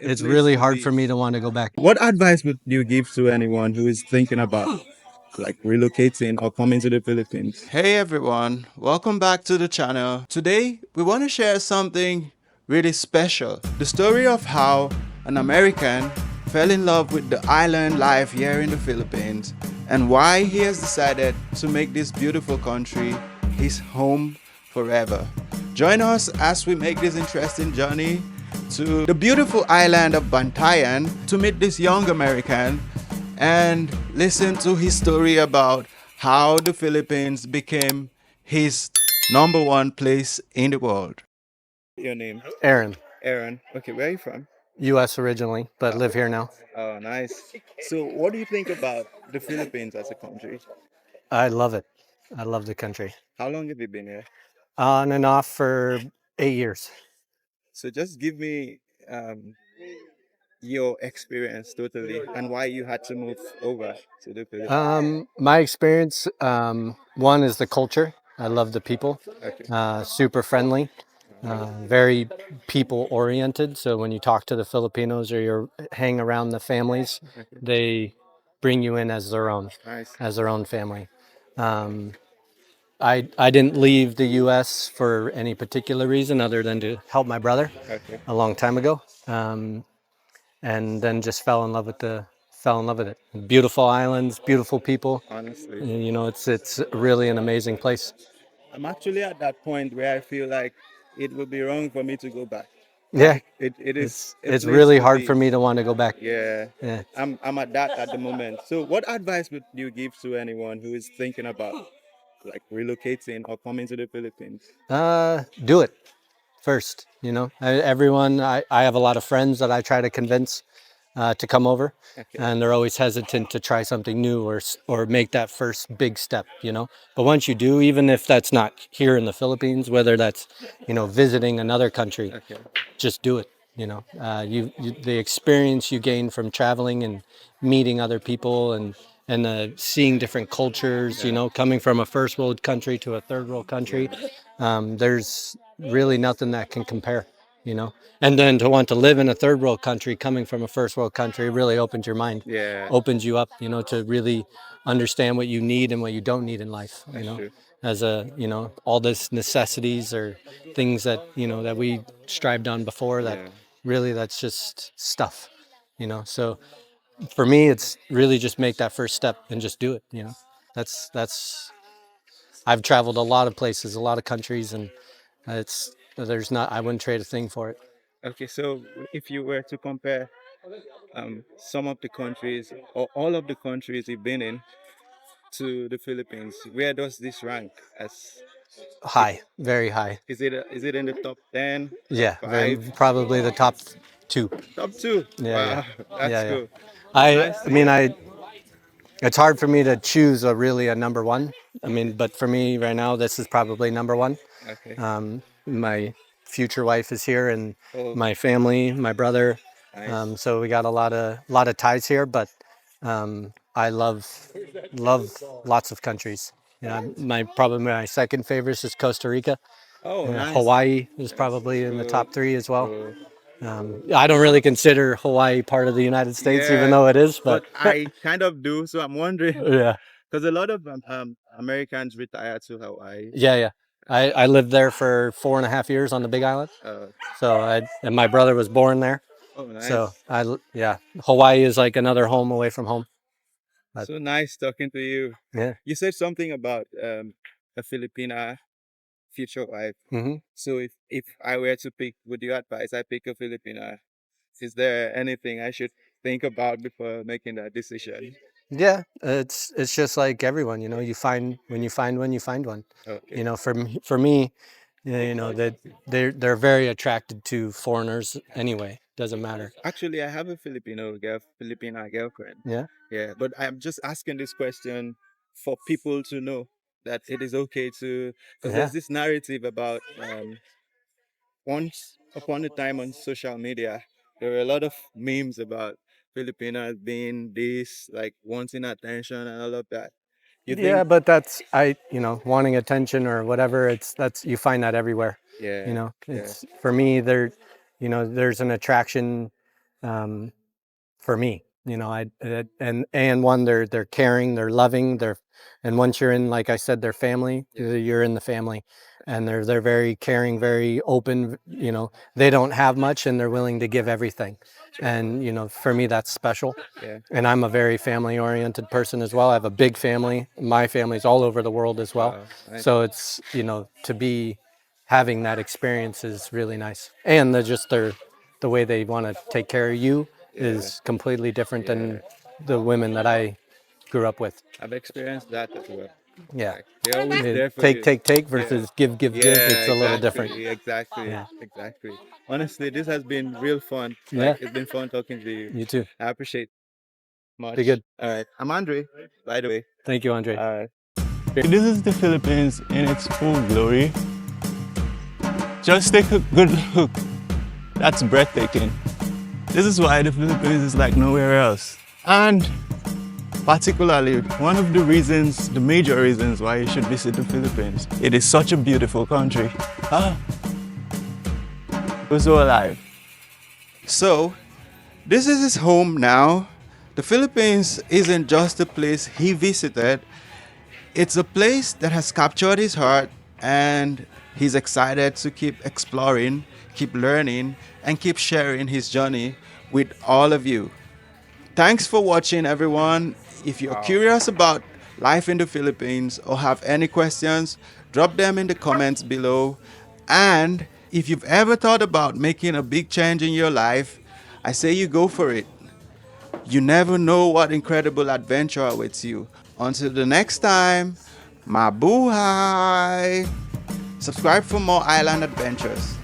It's really hard for me to want to go back. What advice would you give to anyone who is thinking about like relocating or coming to the Philippines? Hey everyone, welcome back to the channel. Today we want to share something really special. The story of how an American fell in love with the island life here in the Philippines and why he has decided to make this beautiful country his home forever. Join us as we make this interesting journey to the beautiful island of Bantayan to meet this young American and listen to his story about how the Philippines became his number one place in the world. Your name? Aaron, Aaron. Okay, where are you from? U.S. originally, but live here now. Oh, nice. So, what do you think about the Philippines as a country? I love it. I love the country. How long have you been here? On and off for 8 years. So, just give me your experience totally and why you had to move over to the Philippines. My experience, one is the culture. I love the people. Okay. Super friendly, very people oriented. So when you talk to the Filipinos or you hang around the families, they bring you in Nice. as their own family. Um, I didn't leave the U.S. for any particular reason other than to help my brother Okay. a long time ago, and then just fell in love with it. Beautiful islands, beautiful people. Honestly, You know, it's really an amazing place. I'm actually at that point where I feel like it would be wrong for me to go back. Yeah, Like it is a it's place really to hard be. for me to want to go back. Yeah, Yeah, I'm at that at the moment. So, what advice would you give to anyone who is thinking about like relocating or coming to the Philippines? do it first. You know, I have a lot of friends that I try to convince to come over, Okay. and they're always hesitant to try something new or make that first big step. You know, but once you do, even if that's not here in the Philippines, whether that's visiting another country, Okay. just do it. The experience you gain from traveling and meeting other people and seeing different cultures. Yeah. Coming from a first world country to a third world country, Yeah. there's really nothing that can compare. And then to want to live in a third world country coming from a first world country really opens your mind, Yeah. opens you up, to really understand what you need and what you don't need in life. That's true. As all this necessities or things that that we strived on before, that Yeah. really that's just stuff. So for me it's really just make that first step and just do it. That's I've traveled a lot of places, a lot of countries, and it's there's not I wouldn't trade a thing for it. Okay. So, if you were to compare some of the countries or all of the countries you've been in to the Philippines, where does this rank as? If High, very high. is it in the top 10, top Yeah, very 5, probably the top two. top 2? Yeah, yeah, Wow, that's yeah, yeah. cool. I Nice I to mean hear. I it's hard for me to choose a number one. I mean, but for me right now, this is probably number one. Okay. My future wife is here, and Oh, my family, my brother. nice. So we got a lot of ties here. But I love lots of countries. Probably my second favorite is Costa Rica. Oh, nice. Hawaii is probably in the Cool. top three as well. Cool. I don't really consider Hawaii part of the United States, even Yeah, though it is. But but I kind of do, so I'm wondering yeah, because a lot of Americans retire to Hawaii. yeah, yeah. I lived there for 4.5 years on the Big Island. Uh, And my brother was born there. oh, So nice. yeah, Hawaii is like another home away from home. But So nice talking to you. yeah. You said something about a Filipina future wife. hmm So if I were to pick, would you advise I pick a Filipina? Is there anything I should think about before making that decision? Yeah, it's just like everyone, you find when you find one, you find one. Okay. For me, that they're very attracted to foreigners anyway. Doesn't matter. Actually, I have a Filipina girlfriend. Yeah. Yeah, but I'm just asking this question for people to know that it is okay to, because there's Yeah. this narrative about once upon a time on social media, there were a lot of memes about Filipinas being this, like wanting attention and all of that. You Yeah, think? but that's wanting attention or whatever. That's you find that everywhere. Yeah, yeah. It's for me there's an attraction for me. You know, and one, they're caring, they're loving, and once you're in, like I said, their family, you're in the family, and they're very caring, very open. You know, they don't have much, and they're willing to give everything, and you know, for me, that's special. Yeah. And I'm a very family oriented person as well. I have a big family. My family's all over the world as well. Wow. Nice. So it's, you know, to be having that experience is really nice. And the way they want to take care of you is completely different than the women that I grew up with. I've experienced that as well. Yeah. Like, they're always there for Take, you. take, take versus give, give, give. It's a little different. Exactly. Yeah. Exactly. Honestly, this has been real fun. Yeah. Like, it's been fun talking to you. You too. I appreciate much. Be good. All right. I'm Andre, by the way. Thank you, Andre. All right. This is the Philippines in its full glory. Just take a good look. That's breathtaking. This is why the Philippines is like nowhere else. And particularly, one of the reasons, the major reasons why you should visit the Philippines. It is such a beautiful country. We're so alive. So, this is his home now. The Philippines isn't just a place he visited, it's a place that has captured his heart, and he's excited to keep exploring, keep learning, and keep sharing his journey with all of you. Thanks for watching, everyone. If you're curious about life in the Philippines or have any questions, drop them in the comments below. And if you've ever thought about making a big change in your life, I say you go for it. You never know what incredible adventure awaits you. Until the next time, mabuhay! Subscribe for more island adventures.